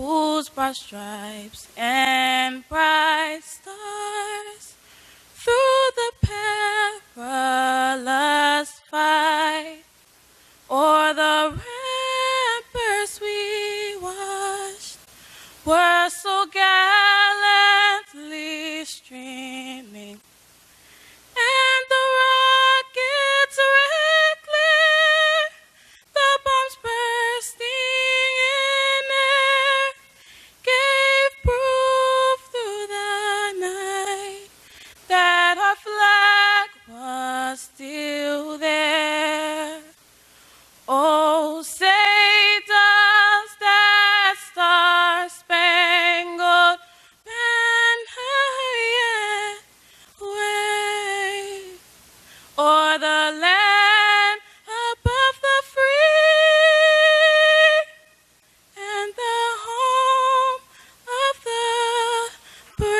whose broad stripes and bright stars through the perilous fight, o'er the ramparts we watched, were so gallantly streaming, and the rockets red glare, the bombs bursting in air, gave proof through the night that our flag was still there. Oh, say does that star-spangled banner yet wave o'er the land above the free and the home of the brave?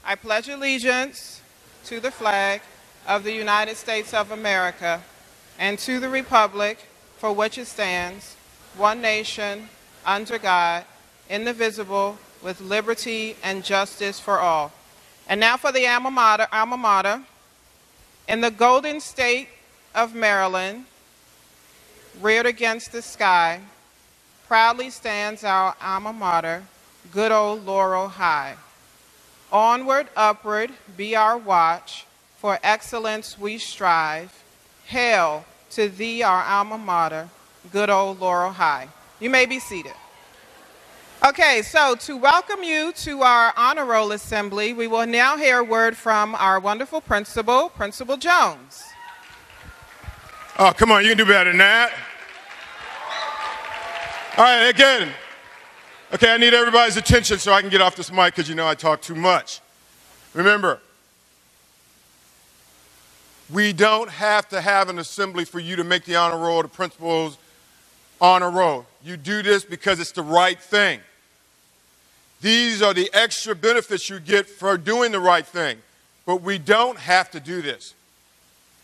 I pledge allegiance to the flag of the United States of America and to the republic for which it stands, one nation, under God, indivisible, with liberty and justice for all. And now for the alma mater. In the golden state of Maryland, reared against the sky, proudly stands our alma mater, good old Laurel High. Onward, upward, be our watch, for excellence we strive. Hail to thee, our alma mater, good old Laurel High. You may be seated. Okay, so to welcome you to our honor roll assembly, we will now hear a word from our wonderful principal, Principal Jones. Oh, come on, you can do better than that. All right, again. Okay, I need everybody's attention so I can get off this mic because you know I talk too much. Remember, we don't have to have an assembly for you to make the honor roll, the principal's honor roll. You do this because it's the right thing. These are the extra benefits you get for doing the right thing. But we don't have to do this.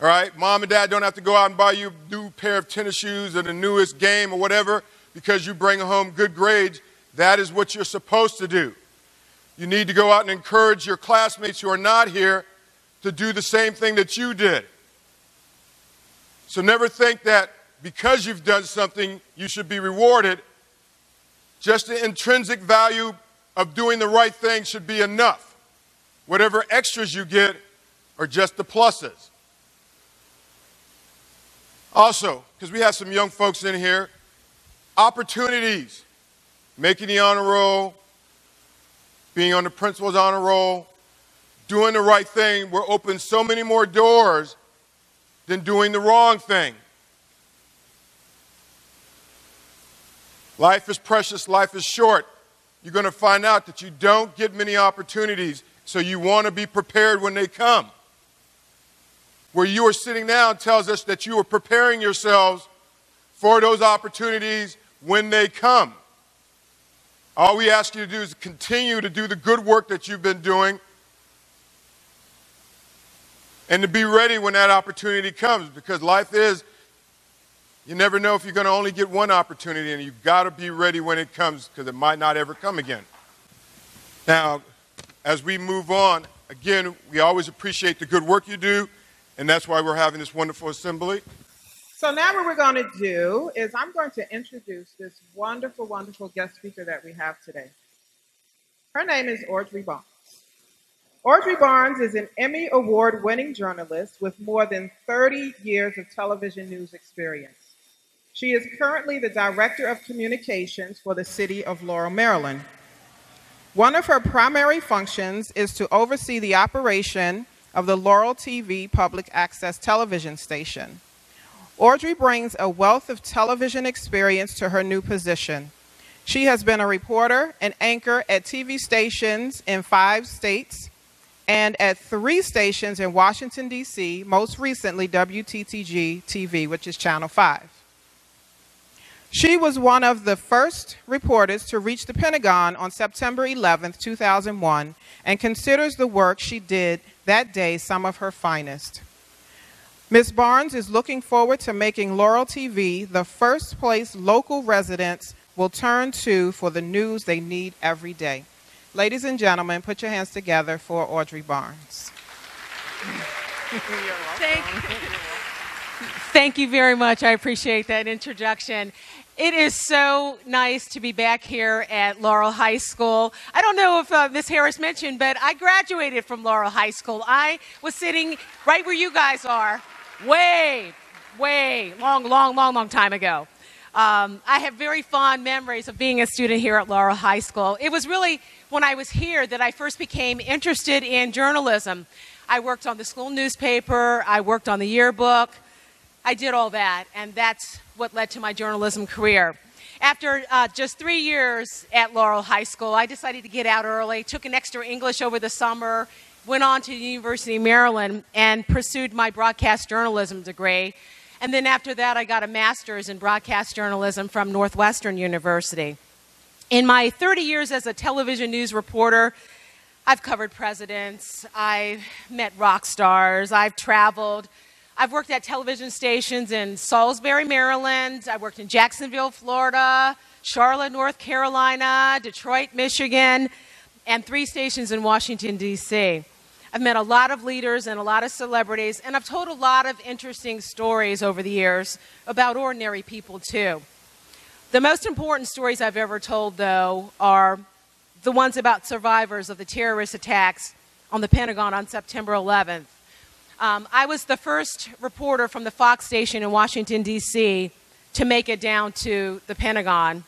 All right? Mom and dad don't have to go out and buy you a new pair of tennis shoes or the newest game or whatever because you bring home good grades. That is what you're supposed to do. You need to go out and encourage your classmates who are not here to do the same thing that you did. So never think that because you've done something, you should be rewarded. Just the intrinsic value of doing the right thing should be enough. Whatever extras you get are just the pluses. Also, because we have some young folks in here, opportunities. Making the honor roll, being on the principal's honor roll, doing the right thing will open so many more doors than doing the wrong thing. Life is precious, life is short. You're going to find out that you don't get many opportunities, so you want to be prepared when they come. Where you are sitting now tells us that you are preparing yourselves for those opportunities when they come. All we ask you to do is continue to do the good work that you've been doing and to be ready when that opportunity comes, because life is, you never know if you're going to only get one opportunity, and you've got to be ready when it comes because it might not ever come again. Now, as we move on, again, we always appreciate the good work you do, and that's why we're having this wonderful assembly. So now what we're going to do is I'm going to introduce this wonderful, wonderful guest speaker that we have today. Her name is Audrey Barnes. Audrey Barnes is an Emmy Award-winning journalist with more than 30 years of television news experience. She is currently the Director of Communications for the City of Laurel, Maryland. One of her primary functions is to oversee the operation of the Laurel TV public access television station. Audrey brings a wealth of television experience to her new position. She has been a reporter and anchor at TV stations in 5 states and at 3 stations in Washington, D.C., most recently WTTG TV, which is Channel 5. She was one of the first reporters to reach the Pentagon on September 11, 2001, and considers the work she did that day some of her finest. Ms. Barnes is looking forward to making Laurel TV the first place local residents will turn to for the news they need every day. Ladies and gentlemen, put your hands together for Audrey Barnes. Thank you very much. I appreciate that introduction. It is so nice to be back here at Laurel High School. I don't know if Ms. Harris mentioned, but I graduated from Laurel High School. I was sitting right where you guys are, way long time ago. I have very fond memories of being a student here at Laurel High School. It was really when I was here that I first became interested in journalism. I worked on the school newspaper, I worked on the yearbook, I did all that, and that's what led to my journalism career. After just 3 years at Laurel High School, I decided to get out early, took an extra English over the summer, went on to the University of Maryland, and pursued my broadcast journalism degree. And then after that, I got a master's in broadcast journalism from Northwestern University. In my 30 years as a television news reporter, I've covered presidents, I've met rock stars, I've traveled, I've worked at television stations in Salisbury, Maryland, I worked in Jacksonville, Florida, Charlotte, North Carolina, Detroit, Michigan, and 3 stations in Washington, D.C. I've met a lot of leaders and a lot of celebrities, and I've told a lot of interesting stories over the years about ordinary people, too. The most important stories I've ever told, though, are the ones about survivors of the terrorist attacks on the Pentagon on September 11th. I was the first reporter from the Fox station in Washington, D.C. to make it down to the Pentagon.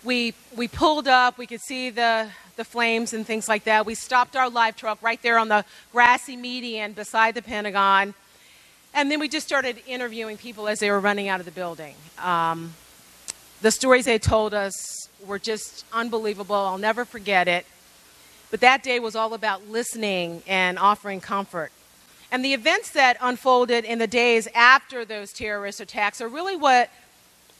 We pulled up, we could see the flames and things like that. We stopped our live truck right there on the grassy median beside the Pentagon, and then we just started interviewing people as they were running out of the building. The stories they told us were just unbelievable. I'll never forget it. But that day was all about listening and offering comfort. And the events that unfolded in the days after those terrorist attacks are really what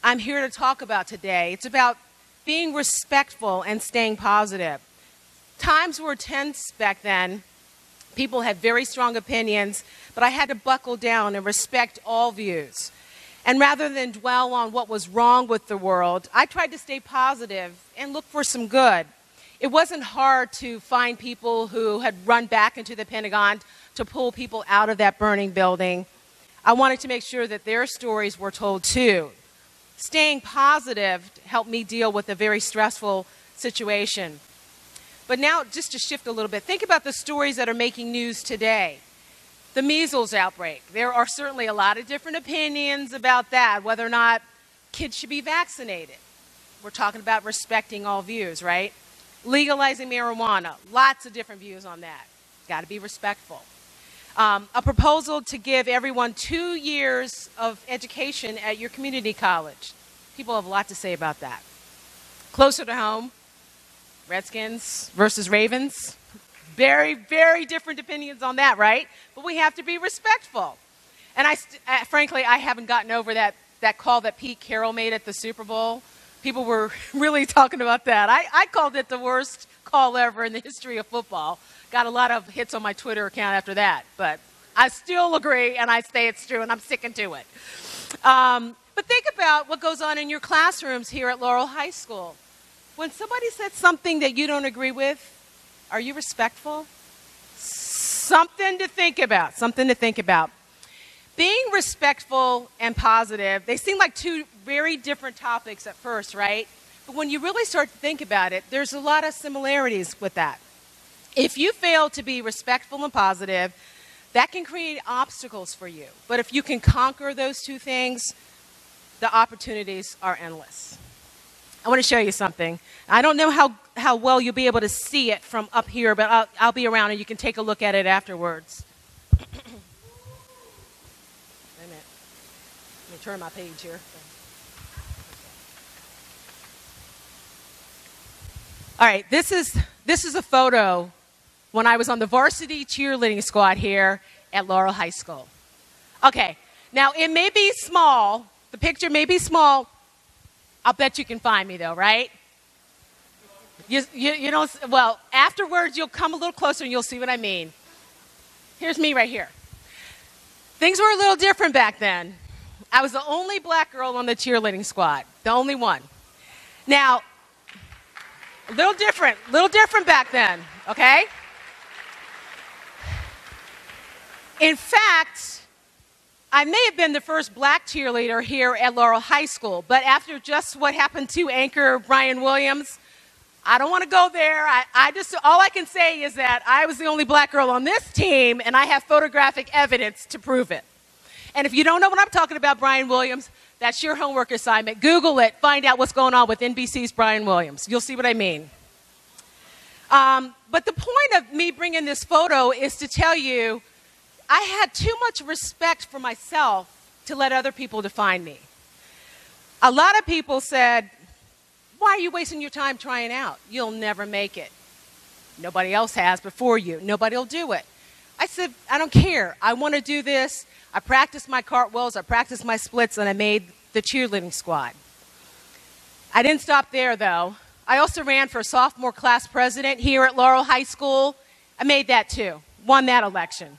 I'm here to talk about today. It's about being respectful and staying positive. Times were tense back then. People had very strong opinions, but I had to buckle down and respect all views. And rather than dwell on what was wrong with the world, I tried to stay positive and look for some good. It wasn't hard to find people who had run back into the Pentagon to pull people out of that burning building. I wanted to make sure that their stories were told too. Staying positive helped me deal with a very stressful situation. But now, just to shift a little bit, think about the stories that are making news today. The measles outbreak. There are certainly a lot of different opinions about that, whether or not kids should be vaccinated. We're talking about respecting all views, right? Legalizing marijuana. Lots of different views on that. Got to be respectful. A proposal to give everyone 2 years of education at your community college. People have a lot to say about that. Closer to home, Redskins versus Ravens. Very, very different opinions on that, right? But we have to be respectful. And frankly, I haven't gotten over that call that Pete Carroll made at the Super Bowl. People were really talking about that. I called it the worst call ever in the history of football. Got a lot of hits on my Twitter account after that. But I still agree, and I say it's true, and I'm sticking to it. But think about what goes on in your classrooms here at Laurel High School. When somebody says something that you don't agree with, are you respectful? Something to think about, something to think about. Being respectful and positive, they seem like 2 very different topics at first, right? But when you really start to think about it, there's a lot of similarities with that. If you fail to be respectful and positive, that can create obstacles for you. But if you can conquer those 2 things, the opportunities are endless. I want to show you something. I don't know how well you'll be able to see it from up here, but I'll be around and you can take a look at it afterwards. Wait a minute. turn my page here. All right, this is a photo when I was on the varsity cheerleading squad here at Laurel High School. Okay, now it may be small. The picture may be small. I'll bet you can find me though, right? You know, well, afterwards you'll come a little closer and you'll see what I mean. Here's me right here. Things were a little different back then. I was the only black girl on the cheerleading squad, the only one. Now, a little different back then, okay? In fact, I may have been the first black cheerleader here at Laurel High School, but after just what happened to anchor Brian Williams, I don't want to go there. All I can say is that I was the only black girl on this team, and I have photographic evidence to prove it. And if you don't know what I'm talking about, Brian Williams, that's your homework assignment. Google it, find out what's going on with NBC's Brian Williams. You'll see what I mean. But the point of me bringing this photo is to tell you I had too much respect for myself to let other people define me. A lot of people said, why are you wasting your time trying out? You'll never make it. Nobody else has before you. Nobody will do it. I said, I don't care. I want to do this. I practiced my cartwheels. I practiced my splits, and I made the cheerleading squad. I didn't stop there, though. I also ran for sophomore class president here at Laurel High School. I made that, too. Won that election.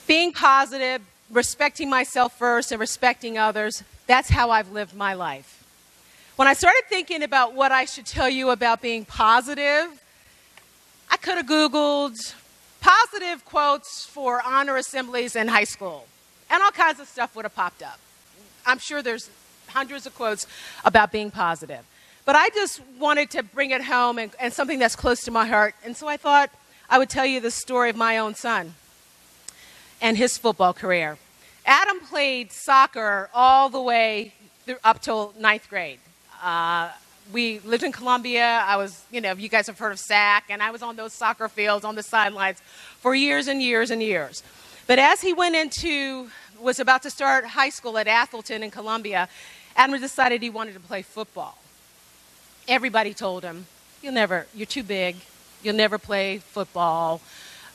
Being positive, respecting myself first, and respecting others, that's how I've lived my life. When I started thinking about what I should tell you about being positive, I could have Googled positive quotes for honor assemblies in high school, and all kinds of stuff would have popped up. I'm sure there's hundreds of quotes about being positive. But I just wanted to bring it home and something that's close to my heart, and so I thought I would tell you the story of my own son and his football career. Adam played soccer all the way up till 9th grade. We lived in Columbia. I was, you guys have heard of SAC, and I was on those soccer fields on the sidelines for years and years and years. But as he was about to start high school at Atholton in Columbia, Adam decided he wanted to play football. Everybody told him, you're too big. You'll never play football.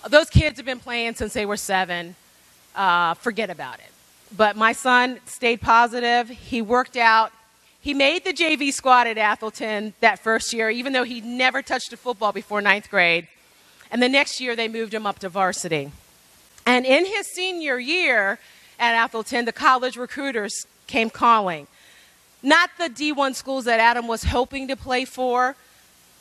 Those kids have been playing since they were 7. Forget about it. But my son stayed positive. He worked out. He made the JV squad at Atholton that first year, even though he never touched a football before 9th grade. And the next year, they moved him up to varsity. And in his senior year at Atholton, the college recruiters came calling. Not the D1 schools that Adam was hoping to play for,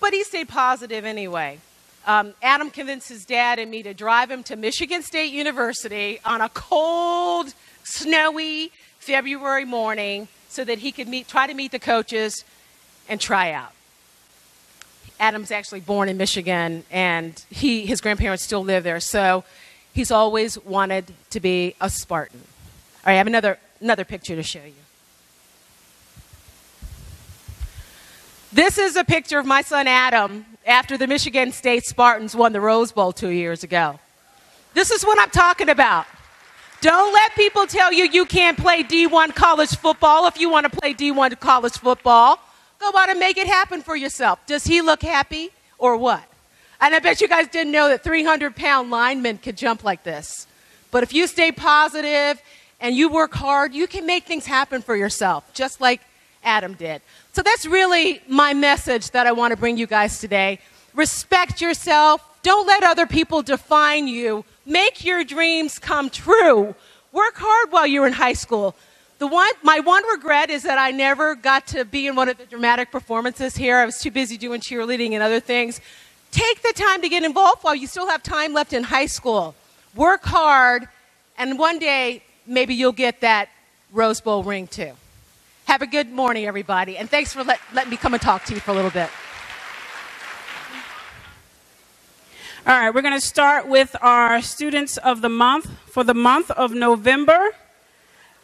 but he stayed positive anyway. Adam convinced his dad and me to drive him to Michigan State University on a cold, snowy February morning so that he could try to meet the coaches and try out. Adam's actually born in Michigan, and his grandparents still live there, so he's always wanted to be a Spartan. All right, I have another picture to show you. This is a picture of my son Adam after the Michigan State Spartans won the Rose Bowl 2 years ago. This is what I'm talking about. Don't let people tell you you can't play D1 college football. If you want to play D1 college football, go out and make it happen for yourself. Does he look happy or what? And I bet you guys didn't know that 300-pound linemen could jump like this. But if you stay positive and you work hard, you can make things happen for yourself, just like Adam did. So that's really my message that I want to bring you guys today. Respect yourself. Don't let other people define you. Make your dreams come true. Work hard while you're in high school. My one regret is that I never got to be in one of the dramatic performances here. I was too busy doing cheerleading and other things. Take the time to get involved while you still have time left in high school. Work hard, and one day maybe you'll get that Rose Bowl ring too. Have a good morning, everybody, and thanks for letting me come and talk to you for a little bit. All right, we're going to start with our Students of the Month for the month of November.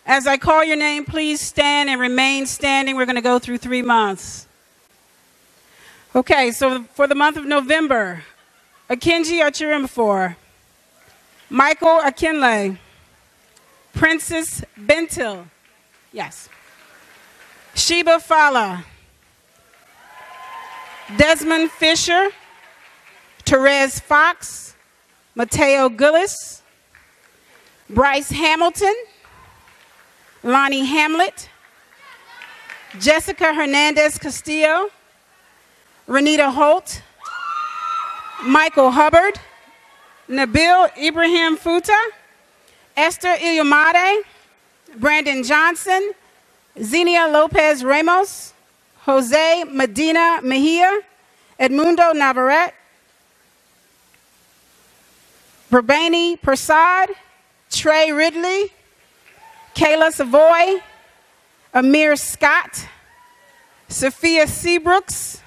As I call your name, please stand and remain standing. We're going to go through 3 months. Okay, so for the month of November, Akinji Achirimfor, Michael Akinley. Princess Bentil. Yes. Sheba Fala. Desmond Fisher. Therese Fox. Mateo Gillis. Bryce Hamilton. Lonnie Hamlet. Jessica Hernandez Castillo. Renita Holt. Michael Hubbard. Nabil Ibrahim Futa. Esther Iliomade. Brandon Johnson. Xenia Lopez Ramos. Jose Medina Mejia. Edmundo Navarrete. Verbani Prasad. Trey Ridley. Kayla Savoy. Amir Scott. Sophia Seabrooks.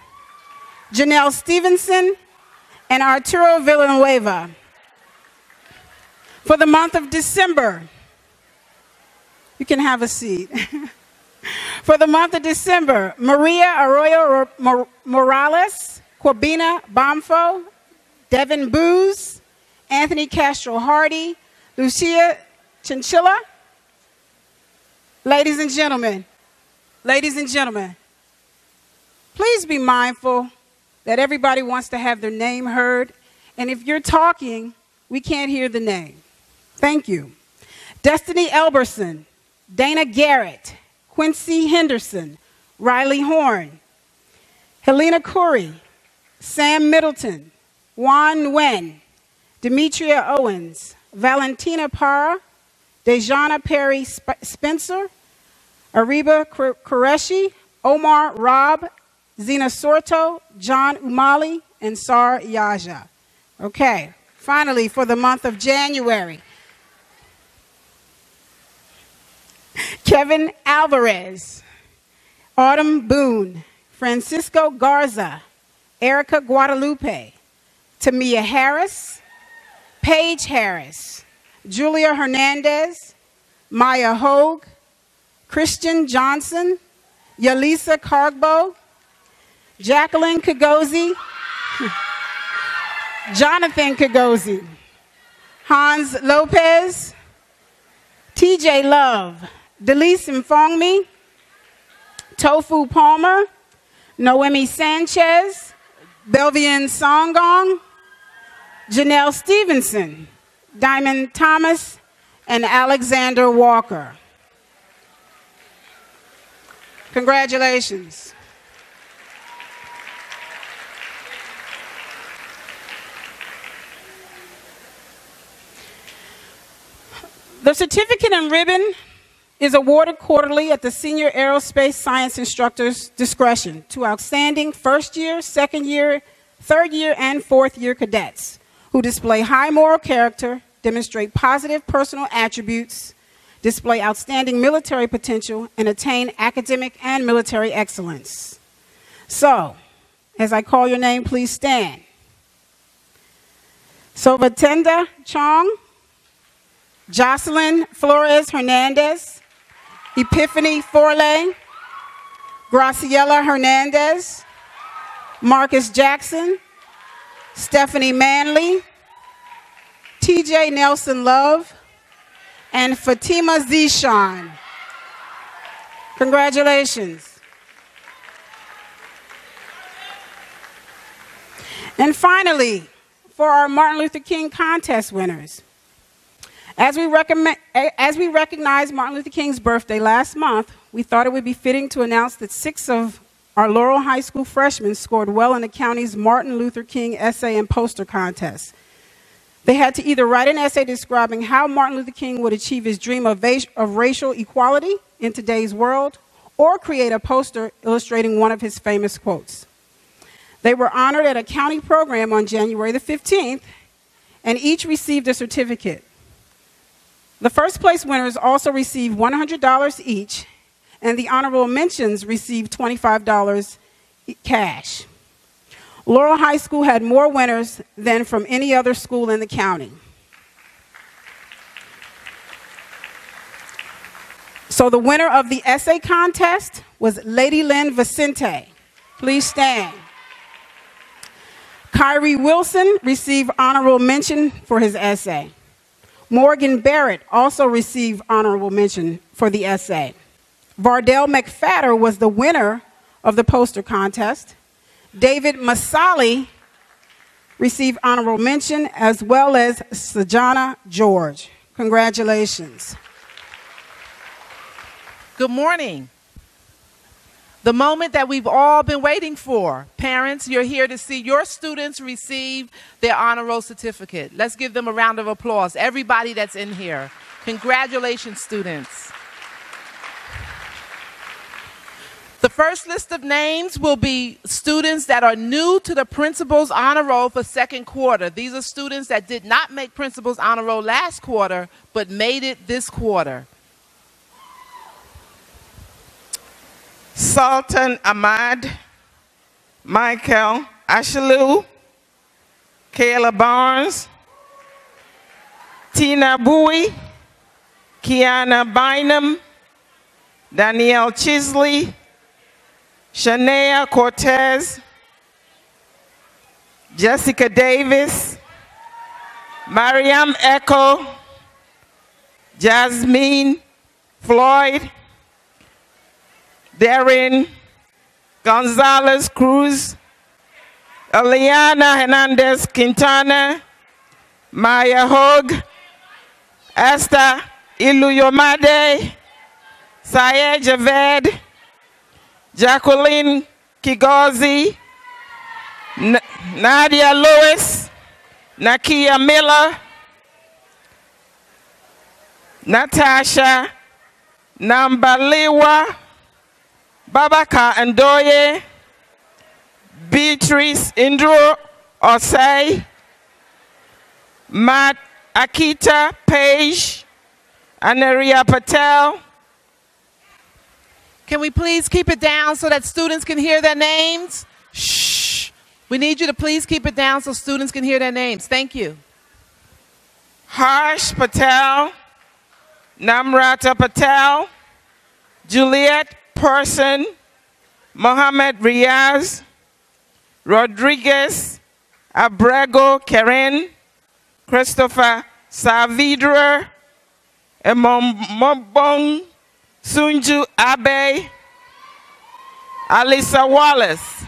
Janelle Stevenson. And Arturo Villanueva. For the month of December, you can have a seat. For the month of December, Maria Arroyo Morales, Corbina Bomfo, Devin Booz, Anthony Castro Hardy, Lucia Chinchilla. Ladies and gentlemen, please be mindful that everybody wants to have their name heard, and if you're talking, we can't hear the name. Thank you. Destiny Elberson, Dana Garrett, Quincy Henderson, Riley Horn, Helena Curry, Sam Middleton, Juan Nguyen, Demetria Owens, Valentina Parra, Dejana Perry Spencer, Ariba Qureshi, Omar Robb, Zena Sorto, John Umali, and Sar Yaja. Okay, finally for the month of January, Kevin Alvarez, Autumn Boone, Francisco Garza, Erica Guadalupe, Tamia Harris, Paige Harris, Julia Hernandez, Maya Hogue, Christian Johnson, Yalisa Cargbo, Jacqueline Kagozi, Jonathan Kagozi, Hans Lopez, TJ Love, Delise Mfongmi, Tofu Palmer, Noemi Sanchez, Belvian Songong, Janelle Stevenson, Diamond Thomas, and Alexander Walker. Congratulations. The certificate and ribbon is awarded quarterly at the Senior Aerospace Science Instructor's discretion to outstanding first year, second year, third year, and fourth year cadets who display high moral character, demonstrate positive personal attributes, display outstanding military potential, and attain academic and military excellence. So, as I call your name, please stand. Sovatenda Chong, Jocelyn Flores Hernandez, Epiphany Forley, Graciela Hernandez, Marcus Jackson, Stephanie Manley, TJ Nelson Love, and Fatima Zishan. Congratulations. And finally, for our Martin Luther King contest winners, as we recognize Martin Luther King's birthday last month, we thought it would be fitting to announce that 6 of our Laurel High School freshmen scored well in the county's Martin Luther King essay and poster contest. They had to either write an essay describing how Martin Luther King would achieve his dream of racial equality in today's world, or create a poster illustrating one of his famous quotes. They were honored at a county program on January the 15th, and each received a certificate. The first place winners also received $100 each, and the honorable mentions received $25 cash. Laurel High School had more winners than from any other school in the county. So the winner of the essay contest was Lady Lynn Vicente. Please stand. Kyrie Wilson received honorable mention for his essay. Morgan Barrett also received honorable mention for the essay. Vardell McFadder was the winner of the poster contest. David Masali received honorable mention, as well as Sajana George. Congratulations. Good morning. The moment that we've all been waiting for. Parents, you're here to see your students receive their honor roll certificate. Let's give them a round of applause. Everybody that's in here. Congratulations, students. The first list of names will be students that are new to the Principal's Honor Roll for second quarter. These are students that did not make Principal's Honor Roll last quarter, but made it this quarter. Sultan Ahmad, Michael Ashley, Kayla Barnes, Tina Bowie, Kiana Bynum, Danielle Chisley, Shania Cortez, Jessica Davis, Mariam Echo, Jasmine Floyd, Darren Gonzalez Cruz, Eliana Hernandez Quintana, Maya Hogue, Esther Iluyomade, Syed Javed, Jacqueline Kigozi, Nadia Lewis, Nakia Miller, Natasha Nambaliwa, Babaka Ndoye, Beatrice Indro Osei, Matt Akita Page, Aneria Patel. Can we please keep it down so that students can hear their names? Shh. We need you to please keep it down so students can hear their names. Thank you. Harsh Patel, Namrata Patel, Juliet Person, Mohammed Riaz, Rodriguez Abrego Karen, Christopher Saavedra, Emombong Sunju Abe, Alisa Wallace.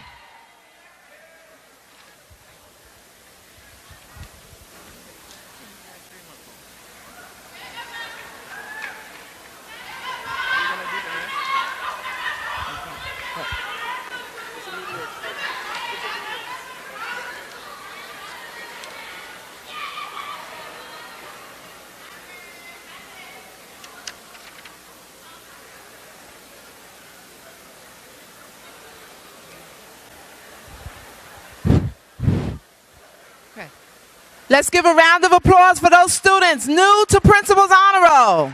Let's give a round of applause for those students new to Principal's Honor Roll.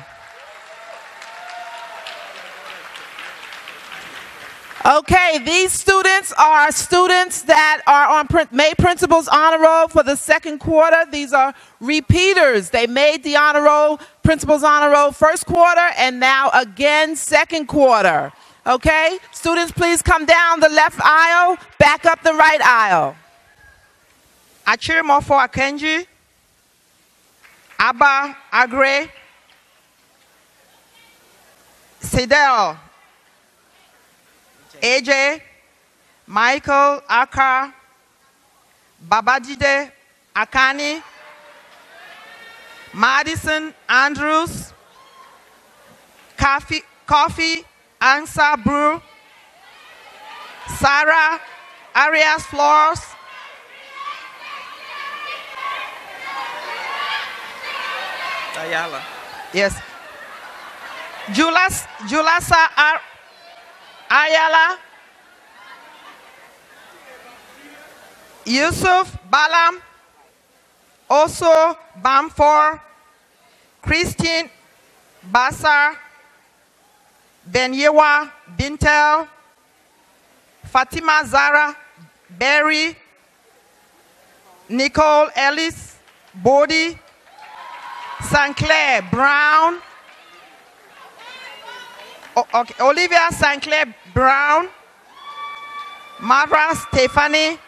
Okay, these students are students that are on made Principal's Honor Roll for the second quarter. These are repeaters. They made the Honor Roll, Principal's Honor Roll first quarter, and now again second quarter. Okay, students, please come down the left aisle, back up the right aisle. Achirimofo Akenji, Abba Agre, Sidel, AJ, Michael Aka, Babajide Akani, Madison Andrews, Coffee Ansa Brew, Sarah Arias Flores, Ayala. yes, Julasa Ayala, Yusuf Balam, also Bamfor, Christine Basar, Benyewa Bintel, Fatima Zara Berry, Nicole Ellis Bodie, St. Clair Brown, Olivia St. Clair Brown, Mara Stephanie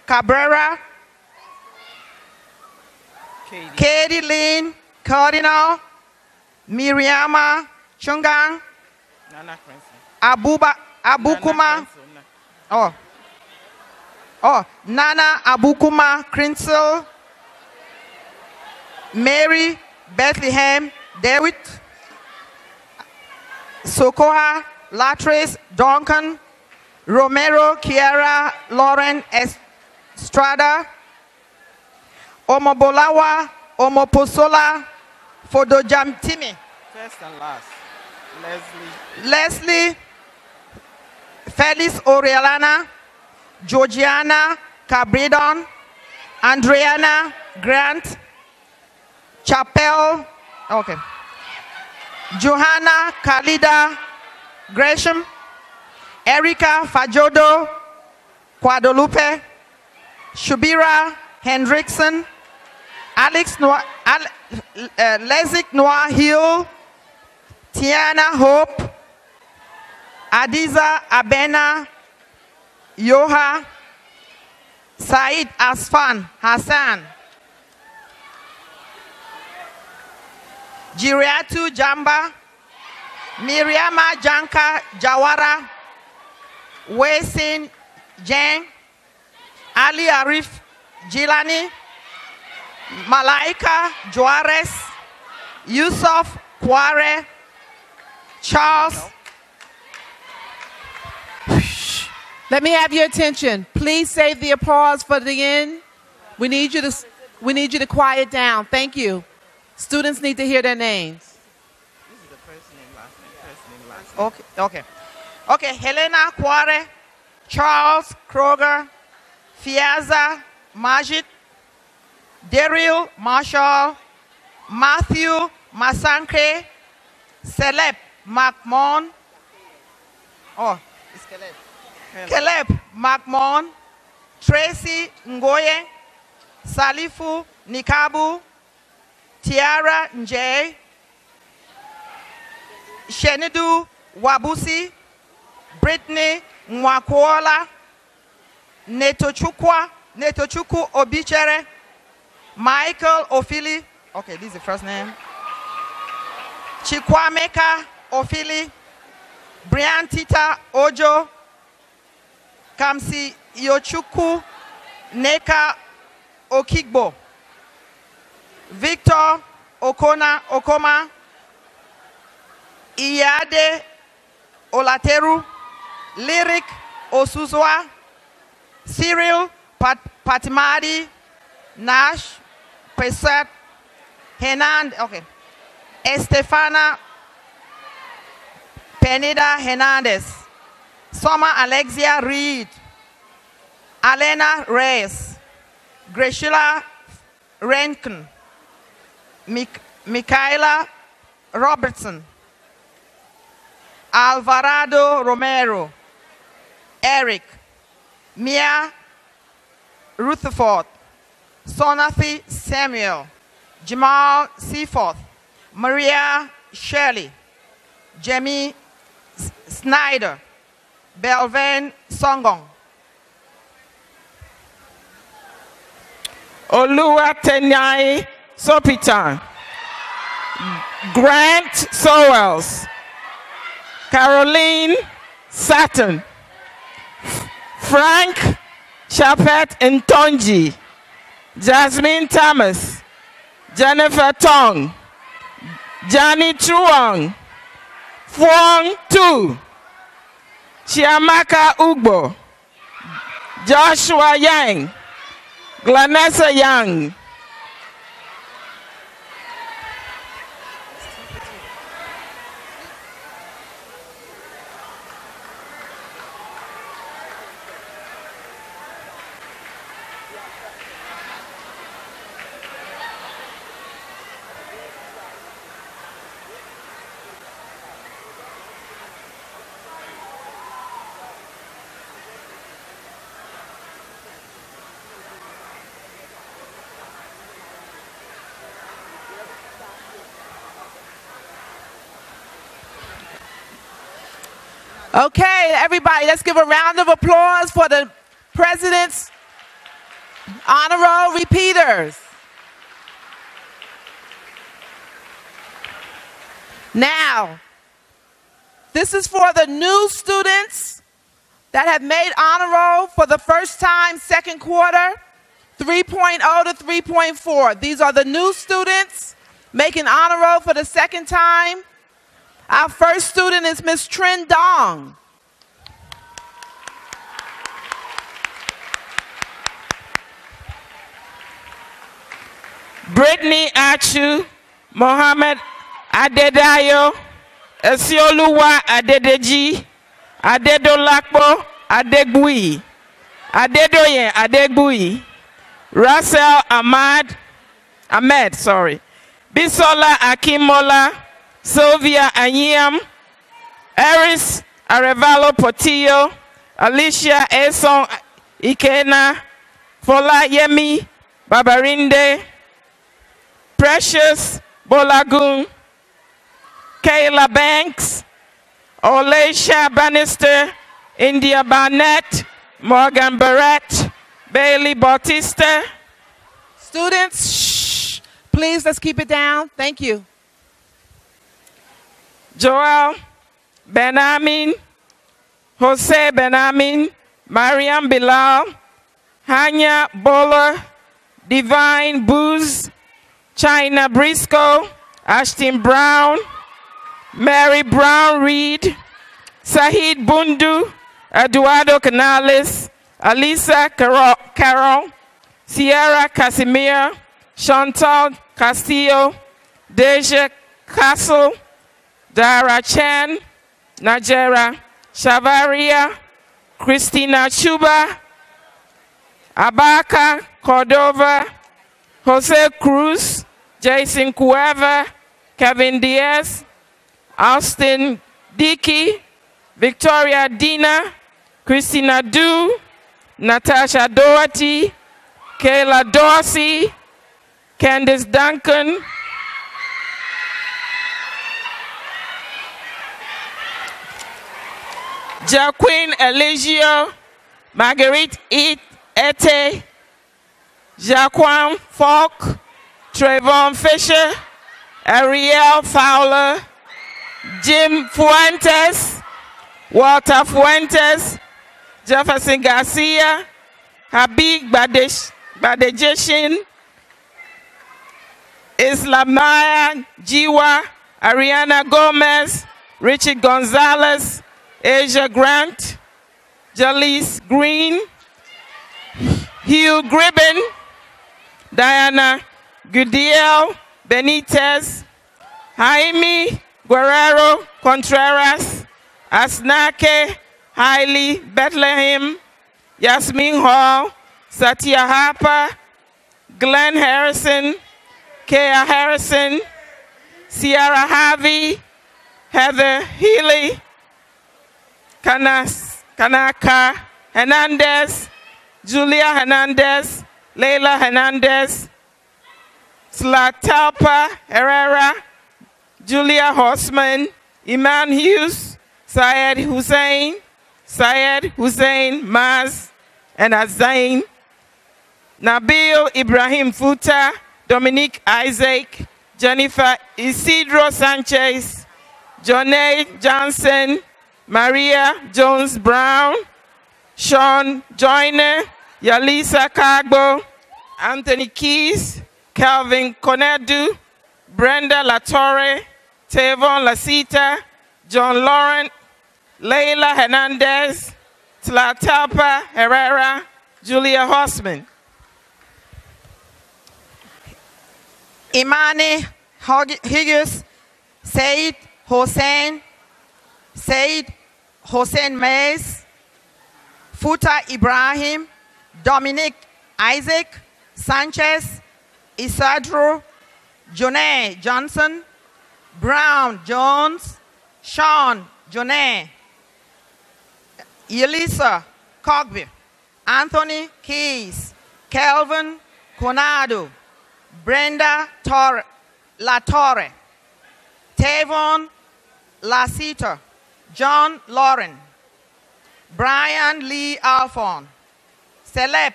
Cabrera, Katie Lynn Cardinal Miriama Chungang, Nana Crimson. Abukuma. Nana Abukuma Crinsel, Mary Bethlehem David, Sokoha Latres Duncan, Romero Kiara Lauren Estrada, Omobolawa Omoposola Fodojamtimi. First and last. Leslie Felix Orielana, Georgiana Cabridon, Andreana Grant, Chapel, okay. Johanna Khalida Gresham, Erica Fajodo Guadalupe, Shubira Hendrickson, Lezik Noah Hill, Tiana Hope, Adiza Abena Yoha, Said Asfan Hassan, Jiriatu Jamba, Miriama Janka Jawara, Wesin Jang, Ali Arif Jilani, Malaika Juarez, Yusuf Kware, Charles. Let me have your attention. Please save the applause for the end. We need you to quiet down. Thank you. Students need to hear their names. This is the first name, last name. Okay. Okay, Helena Kware, Charles Kroger, Fiaza Majid, Daryl Marshall, Matthew Masankre, Celeb McMahon. Oh, it's Caleb. Caleb McMahon, Tracy Ngoye, Salifu Nikabu, Tiara Nje, Shenidu Wabusi, Brittany Nwakwola, Netochukwu Obichere, Michael Ofili, okay, this is the first name, Chikwameka Ofili, Brian Tita Ojo, Kamsi Yochukwu Neka Okigbo, Victor Okoma, Iyade Olateru, Lyric Osuzwa, Cyril Patimadi, Nash Pesat, Hernandez, okay, Estefana Penida Hernandez, Soma Alexia Reed, Alena Reyes, Graciela Renken, Michaela Robertson, Alvarado Romero, Eric, Mia Rutherford, Sonathi Samuel, Jamal Seaforth, Maria Shirley, Jamie Snyder, Belvin Songong, Oluwatenyai Sopitan, Grant Sowells, Caroline Saturn, Frank Chapet Ntonji, Jasmine Thomas, Jennifer Tong, Johnny Chuang, Fuang Tu, Chiamaka Ugbo, Joshua Yang, Glanessa Young, Okay, everybody, let's give a round of applause for the President's Honor Roll repeaters. Now, this is for the new students that have made honor roll for the first time, second quarter, 3.0 to 3.4. These are the new students making honor roll for the second time. Our first student is Miss Trin Dong. Brittany Achu, Mohammed Adedayo, Esioluwa Adedeji, Adedolakpo Adegbui, Adedoyen Adegbui, Russell Ahmed, Bisola Akimola, Sylvia Anyam, Eris Arevalo Portillo, Alicia Eson Ikena, Fola Yemi Babarinde, Precious Bolagun, Kayla Banks, Olesha Bannister, India Barnett, Morgan Barrett, Bailey Bautista. Students, shh, please, let's keep it down. Thank you. Joel Benamin, Jose Benamin, Mariam Bilal, Hanya Bola, Divine Booz, China Briscoe, Ashton Brown, Mary Brown Reed, Sahid Bundu, Eduardo Canales, Alisa Carol, Sierra Casimir, Chantal Castillo, Deja Castle, Dara Chan, Najera Shavaria, Christina Chuba, Abaka Cordova, Jose Cruz, Jason Cueva, Kevin Diaz, Austin Dickey, Victoria Dina, Christina Du, Natasha Doherty, Kayla Dorsey, Candice Duncan, Jaquin Eligio, Marguerite Ete, Jaquan Falk, Trayvon Fisher, Ariel Fowler, Jim Fuentes, Walter Fuentes, Jefferson Garcia, Habib Badejeshin, Islamaya Jiwa, Ariana Gomez, Richard Gonzalez, Asia Grant, Jalice Green, Hugh Gribben, Diana Gudiel Benitez, Jaime Guerrero Contreras, Asnake Hailey Bethlehem, Yasmin Hall, Satya Harper, Glenn Harrison, Kea Harrison, Sierra Harvey, Heather Healy, Kanaka Hernandez, Julia Hernandez, Leila Hernandez, Slatalpa Herrera, Julia Horseman, Iman Hughes, Syed Hussein, Maz, and Azain, Nabil Ibrahim Futa, Dominique Isaac, Jennifer Isidro Sanchez, Jonay Johnson, Maria Jones Brown, Sean Joyner, Yalisa Kagbo, Anthony Keys, Calvin Conedu, Brenda Latorre, Tavon Lasita, John Laurent, Leila Hernandez, Tlatalpa Herrera, Julia Horseman. Imani Hughes, Said Hossein Mays, Futa Ibrahim, Dominic Isaac Sanchez, Isadro Jonay Johnson, Brown Jones, Sean Jonay, Elisa Cogby, Anthony Keys, Kelvin Conado, Brenda Latorre, Tavon Lasita, John Lauren, Brian Lee Alphon, Celeb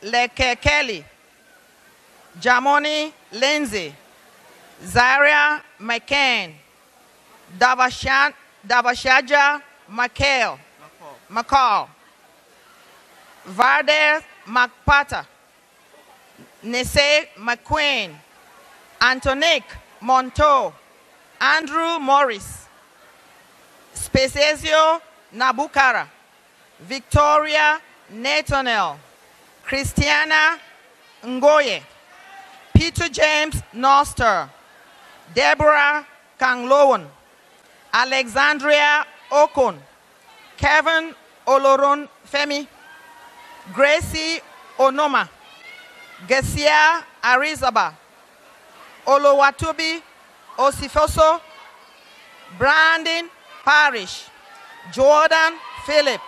Lekekeli, Jamoni Lindsay, Zaria McCain, Davashaja McCall, Vardes McPatter, Nese McQueen, Antonique Monteau, Andrew Morris, Spesesio Nabukara, Victoria Nathaniel, Christiana Ngoye, Peter James Noster, Deborah Kanglowan, Alexandria Okon, Kevin Oloron Femi, Gracie Onoma, Gesia Arizaba, Olowatubi Osifoso, Brandon Parish, Jordan Phillip,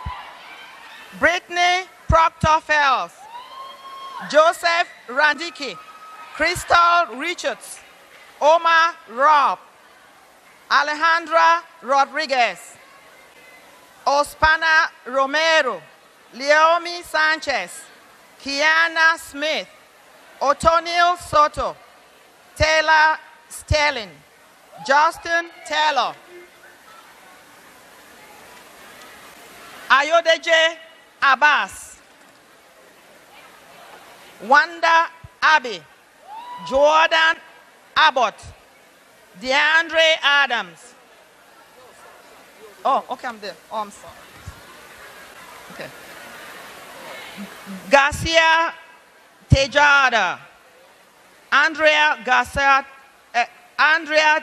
Brittany Proctor Fells, Joseph Randiki, Crystal Richards, Omar Rob, Alejandra Rodriguez, Ospana Romero, Leomi Sanchez, Kiana Smith, Otonil Soto, Taylor Sterling, Justin Taylor, Ayodeje Abbas, Wanda Abbey, Jordan Abbott, DeAndre Adams. Oh, okay, I'm there. Oh, I'm sorry. Okay. Garcia Tejada, Andrea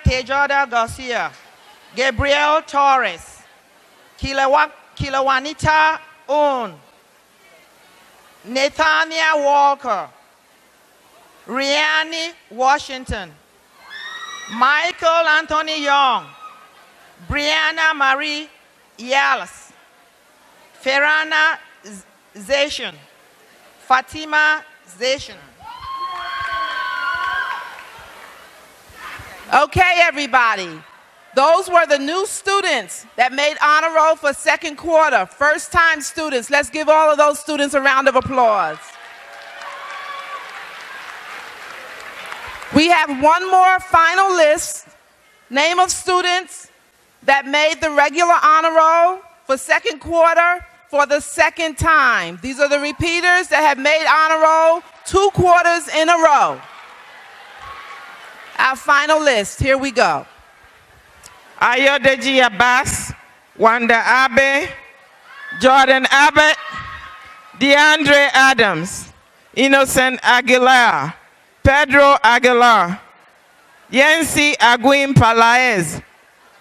Tejada Garcia, Gabriel Torres, Kilawanita Un, Nathania Walker, Riani Washington, Michael Anthony Young, Brianna Marie Yalas, Ferrana Zation, Fatima Zation. Okay, everybody. Those were the new students that made honor roll for second quarter. First time students. Let's give all of those students a round of applause. We have one more final list. Name of students that made the regular honor roll for second quarter for the second time. These are the repeaters that have made honor roll 2 quarters in a row. Our final list, here we go. Ayodeji Abbas, Wanda Abe, Jordan Abbott, DeAndre Adams, Innocent Aguilar, Pedro Aguilar, Yancy Aguin Palaez,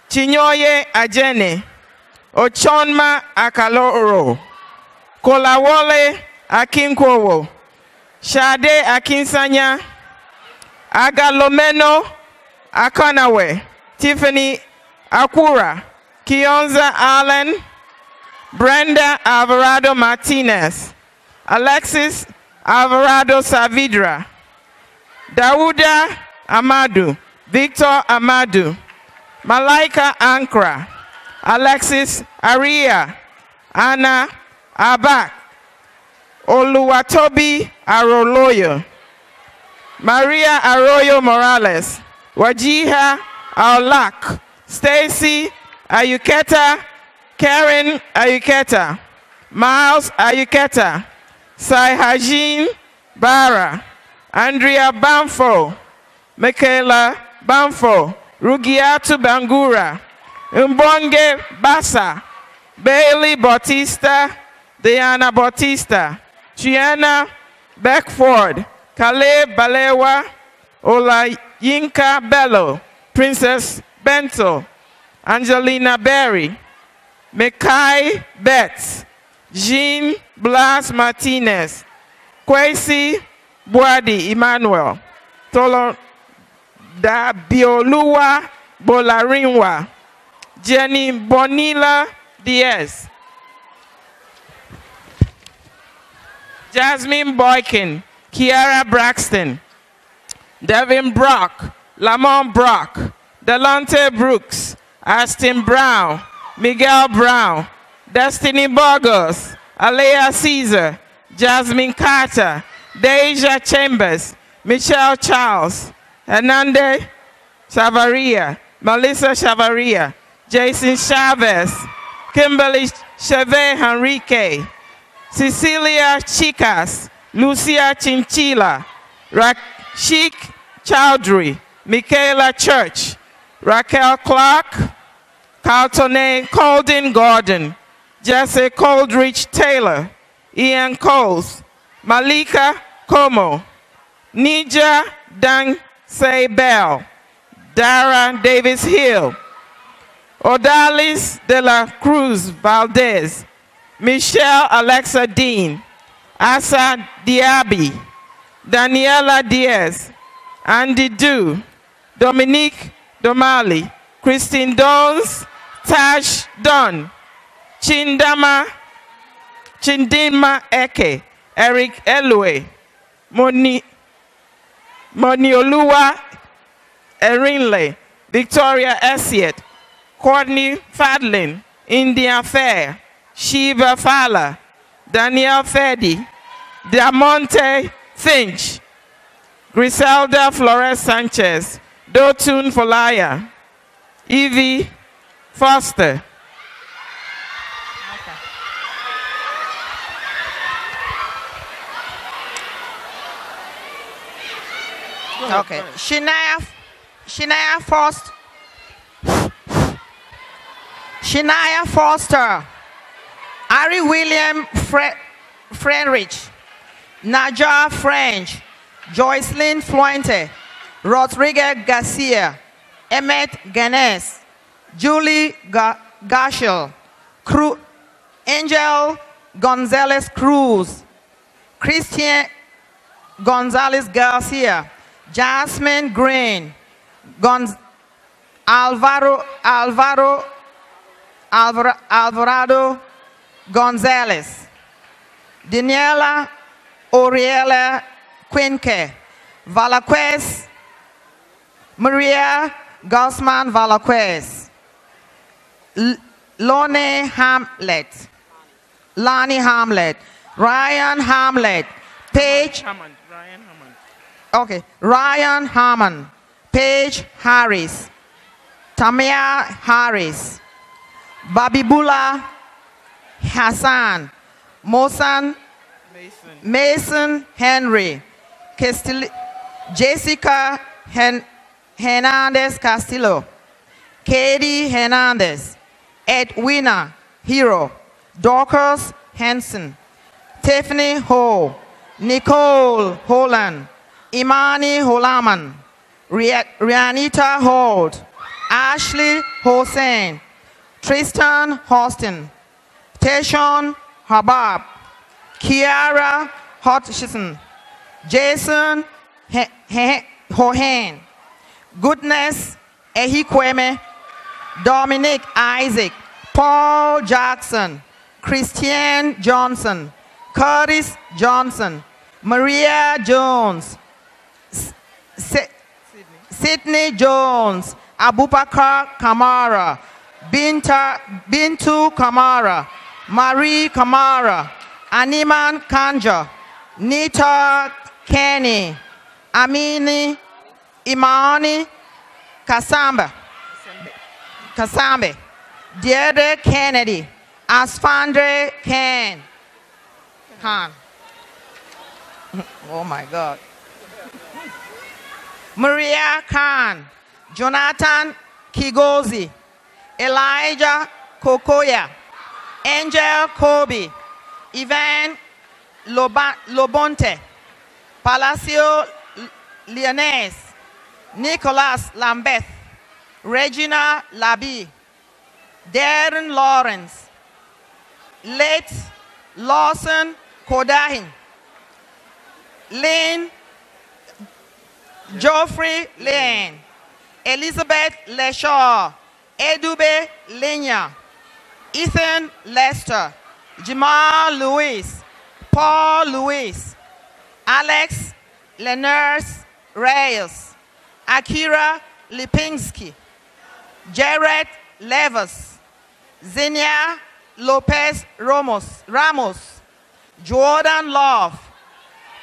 Chinyoye Ajene, Ochonma Akaloro, Kolawole Akinkwowo, Shade Akinsanya, Agalomeno Akanawe, Tiffany Akura, Kionza Allen, Brenda Alvarado Martinez, Alexis Alvarado Saavedra, Dauda Amadu, Victor Amadu, Malaika Ankra, Alexis Aria, Anna Abak, Oluwatobi Aroloyo, Maria Arroyo Morales, Wajiha Aulak, Stacy Ayuketa, Karen Ayuketa, Miles Ayuketa, Saihajin Bara, Andrea Bamfo, Michaela Bamfo, Rugiatu Bangura, Mbonge Basa, Bailey Bautista, Diana Bautista, Triana Beckford, Caleb Balewa, Olayinka Bello, Princess Bento, Angelina Berry, Mekai Betts, Jean Blas Martinez, Kwesi Boadi Emmanuel, Tolo Da Bioluwa Bolarinwa, Jenny Bonilla Diaz, Jasmine Boykin, Kiara Braxton, Devin Brock, Lamont Brock, Delonte Brooks, Aston Brown, Miguel Brown, Destiny Burgos, Alea Caesar, Jasmine Carter, Deja Chambers, Michelle Charles, Hernande Savaria, Melissa Chavaria, Jason Chavez, Kimberly Cheve Henrique, Cecilia Chicas, Lucia Chinchilla, Rashik Chowdhury, Michaela Church, Raquel Clark, Carlton Colden Gordon, Jesse Coldridge Taylor, Ian Coles, Malika Como, Nija Dang Say Bell, Dara Davis Hill, Odalis de la Cruz Valdez, Michelle Alexa Dean, Asa Diaby, Daniela Diaz, Andy Du, Dominique Domali, Christine Dons, Tash Dunn, Chindima Eke, Eric Elue, Moniolua Erinle, Victoria Essiet, Courtney Fadlin, India Fair, Shiva Fala, Danielle Fedi, Diamonte Finch, Griselda Flores Sanchez, Dotun Folaya, Evie Foster. Okay. Shania Foster. Shania Foster. Ari William Friedrich. Naja French. Joycelyn Fuente. Rodriguez Garcia. Emmett Ganes. Julie Gashel. Angel Gonzalez Cruz. Christian Gonzalez Garcia. Jasmine Green. Alvarado Gonzalez. Daniela Oriela Quinque. Valaquez. Maria Gaussman Valaquez. Lonnie Hamlet. Lonnie Hamlet. Ryan Hamlet. Paige. Ryan Hammond. Okay. Ryan Hammond. Paige Harris. Tamia Harris. Babibula Hassan. Mason Henry. Jessica Hernandez Castillo. Katie Hernandez. Edwina Hero. Dorcas Hansen. Tiffany Ho. Nicole Holland. Imani Holaman. Rianita Holt. Ashley Hossein. Tristan Hostin. Teshon Habab. Kiara Hutchison. Jason Hohen. Goodness Ehikweme. Dominic Isaac. Paul Jackson. Christian Johnson. Curtis Johnson. Maria Jones. Sydney Jones. Abubakar Kamara. Bintu Kamara. Marie Kamara. Animan Kanja. Nita Kenny. Amini Imani Kasambe. Deirdre Kennedy. Asfandre Khan. Oh my God. Maria Khan. Jonathan Kigozi. Elijah Kokoya. Angel Kobe. Ivan Lobonte. Palacio Leones. Nicholas Lambeth. Regina Labi. Darren Lawrence. Late Lawson Kodahin. Lynn Geoffrey Lane. Elizabeth Leshaw. Edube Lenya. Ethan Lester. Jamal Lewis. Paul Lewis. Alex Leners Reyes. Akira Lipinski. Jared Levis. Zenia Lopez Ramos. Jordan Love.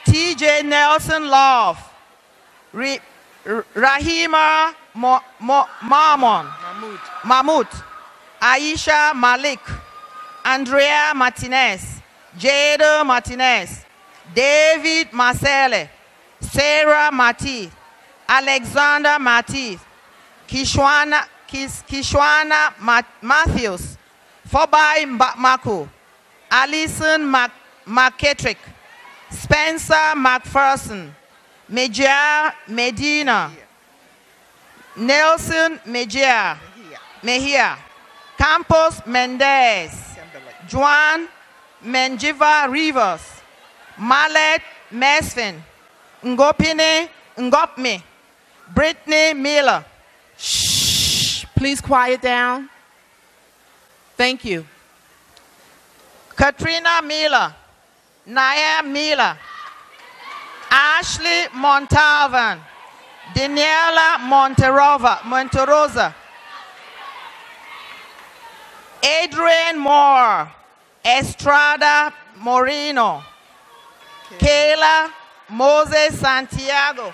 TJ Nelson Love. Rahima Mahmoud, Aisha Malik, Andrea Martinez, Jada Martinez, David Marcelle, Sarah Mati, Alexander Mati, Kishwana Matthews, Fobai Mako, Alison McKettrick, Spencer McPherson, Mejia Medina, Nelson Mejia, Campos Mendez, Juan Menjiva Rivers, Malet Mesfin, Ngopine Ngopme, Brittany Miller. Shh, please quiet down. Thank you. Katrina Miller, Naya Miller, Ashley Montalvan, Daniela Monterosa, Adrian Moore, Estrada Moreno, Kayla Moses Santiago,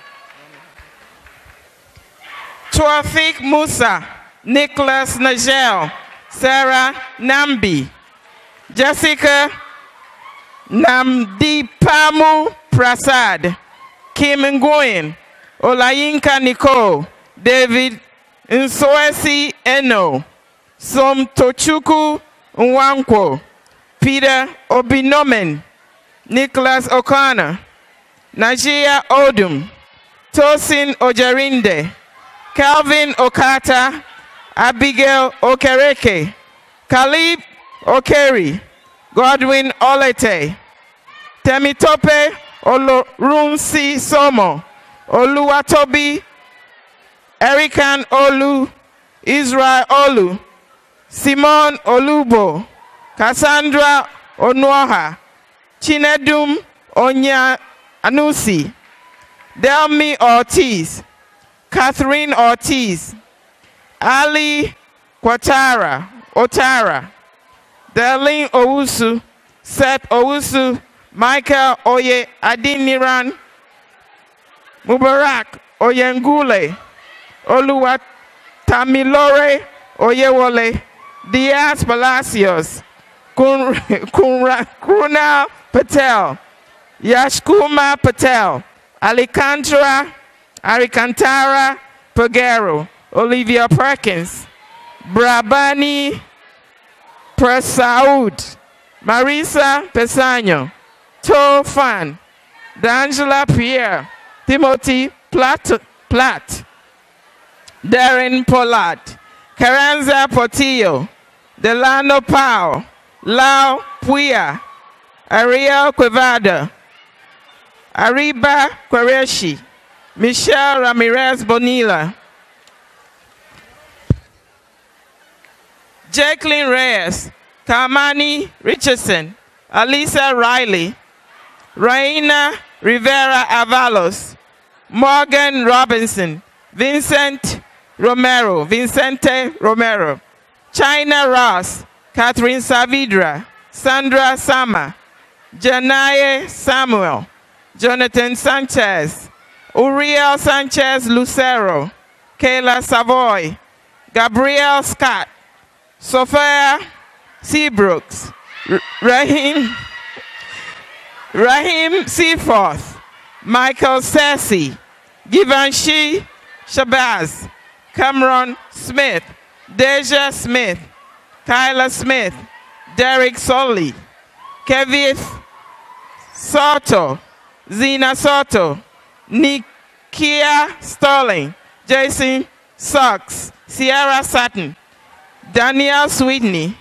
Tuafik Musa, Nicholas Nagel, Sarah Nambi, Jessica Namdipamu Prasad, Kim Nguyen, Olayinka Nicole, David Nsoesi Eno, Som Tochuku Nwankwo, Peter Obinomen, Nicholas O'Connor, Najia Odum, Tosin Ojarinde, Calvin Okata, Abigail Okereke, Khalib Okeri, Godwin Olete, Temitope Olorunsi Somo, Oluwatobi, Erican Olu, Israel Olu, Simon Olubo, Cassandra Onuoha, Chinedum Onya Anusi, Delmi Ortiz, Catherine Ortiz, Ali Otara, Darlene Owusu, Seth Owusu, Michael Oye Adiniran, Mubarak Oyengule, Oluwatamilore Oyewole, Diaz Palacios, Kruna Patel, Yashkuma Patel, Alcantara Pagero, Olivia Perkins, Brabani Prasaud, Marisa Pesano, To Fan, D'Angela Pierre, Timothy Platt, Darren Pollard, Carranza Portillo, Delano Pao, Lau Puya, Ariel Quevada, Ariba Quereshi, Michelle Ramirez Bonilla, Jacqueline Reyes, Kamani Richardson, Alisa Riley, Raina Rivera Avalos, Morgan Robinson, Vicente Romero, China Ross, Catherine Saavedra, Sandra Sama, Janaye Samuel, Jonathan Sanchez, Uriel Sanchez Lucero, Kayla Savoy, Gabrielle Scott, Sophia Seabrooks, Rahim Seaforth, Michael Sassy, Givenchy Shabazz, Cameron Smith, Deja Smith, Kyla Smith, Derek Solly, Kevith Soto, Zena Soto, Nikia Sterling, Jason Socks, Sierra Sutton, Daniel Sweetney,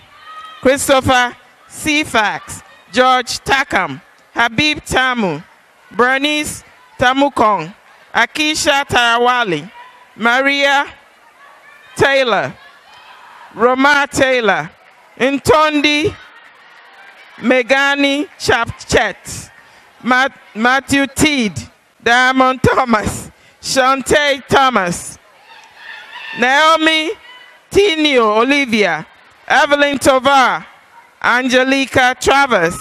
Christopher Cefax, George Takam, Habib Tamu, Bernice Tamukong, Akisha Tarawali, Maria Taylor, Roma Taylor, Ntondi Megani Chapchet, Matthew Teed, Diamond Thomas, Shantae Thomas, Naomi Tinio Olivia, Evelyn Tovar, Angelica Travers,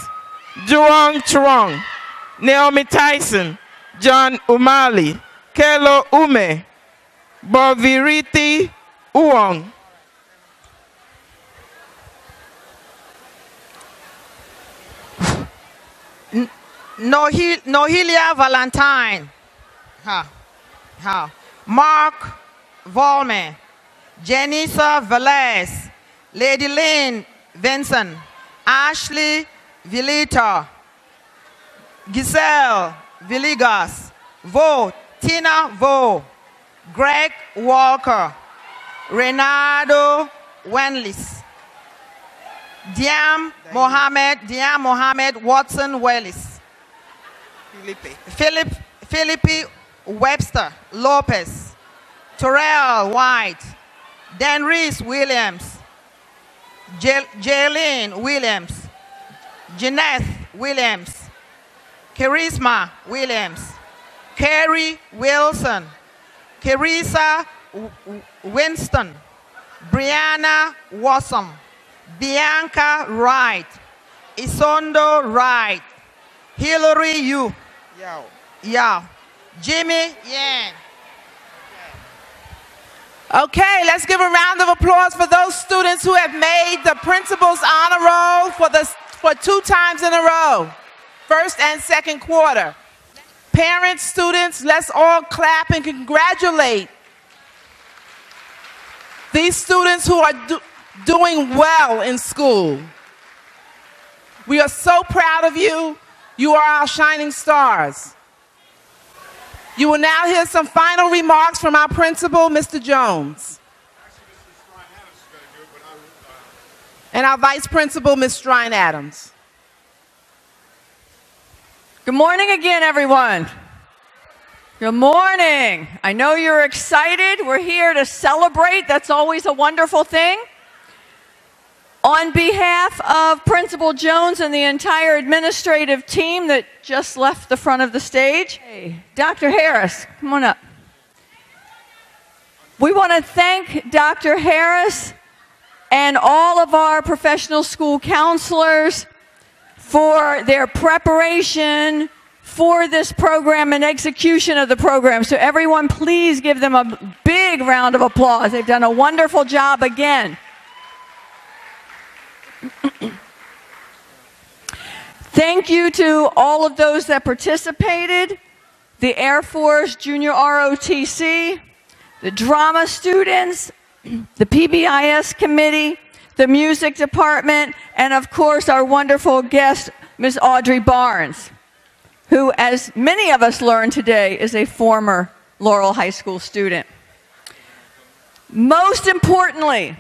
Juong Churong, Naomi Tyson, John Umali, Kelo Ume, Boviriti Uong. Nohelia Valentine. Mark Volme. Janissa Velez. Lady Lynn Vincent. Ashley Villita. Giselle Villegas. Tina Vo. Greg Walker. Renato Wenlis. Diam Mohammed Watson Wellis. Philippi Webster Lopez. Terrell White. Denris Williams. Jaylene Williams. Jeanette Williams. Charisma Williams. Carrie Wilson. Carissa Winston. Brianna Wassam. Bianca Wright. Isondo Wright. Hillary Yu. Yao. Jimmy Yang. Okay, let's give a round of applause for those students who have made the principal's honor roll for 2 times in a row, first and second quarter. Parents, students, let's all clap and congratulate these students who are doing well in school. We are so proud of you. You are our shining stars. You will now hear some final remarks from our principal, Mr. Jones. And our vice principal, Ms. Strine Adams. Good morning again, everyone. Good morning. I know you're excited. We're here to celebrate. That's always a wonderful thing. On behalf of Principal Jones and the entire administrative team that just left the front of the stage, hey, Dr. Harris, come on up. We want to thank Dr. Harris and all of our professional school counselors for their preparation for this program and execution of the program. So everyone, please give them a big round of applause. They've done a wonderful job again. Thank you to all of those that participated, the Air Force Junior ROTC, the drama students, the PBIS committee, the music department, and of course our wonderful guest, Ms. Audrey Barnes, who, as many of us learned today, is a former Laurel High School student. Most importantly,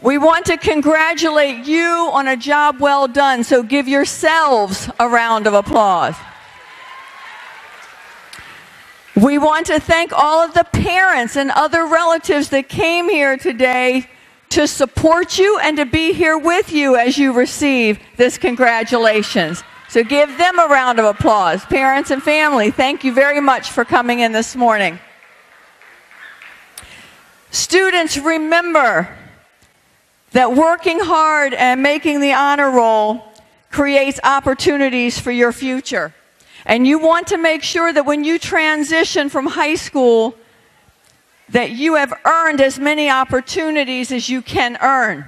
we want to congratulate you on a job well done, so give yourselves a round of applause. We want to thank all of the parents and other relatives that came here today to support you and to be here with you as you receive this congratulations. So give them a round of applause. Parents and family, thank you very much for coming in this morning. Students, remember that working hard and making the honor roll creates opportunities for your future. And you want to make sure that when you transition from high school, that you have earned as many opportunities as you can earn,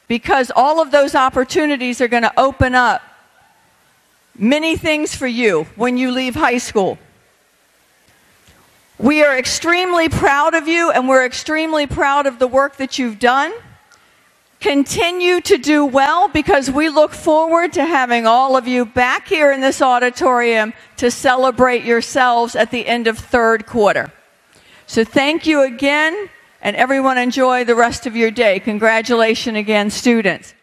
because all of those opportunities are going to open up many things for you when you leave high school. We are extremely proud of you, and we're extremely proud of the work that you've done. Continue to do well, because we look forward to having all of you back here in this auditorium to celebrate yourselves at the end of third quarter. So thank you again, and everyone enjoy the rest of your day. Congratulations again, students.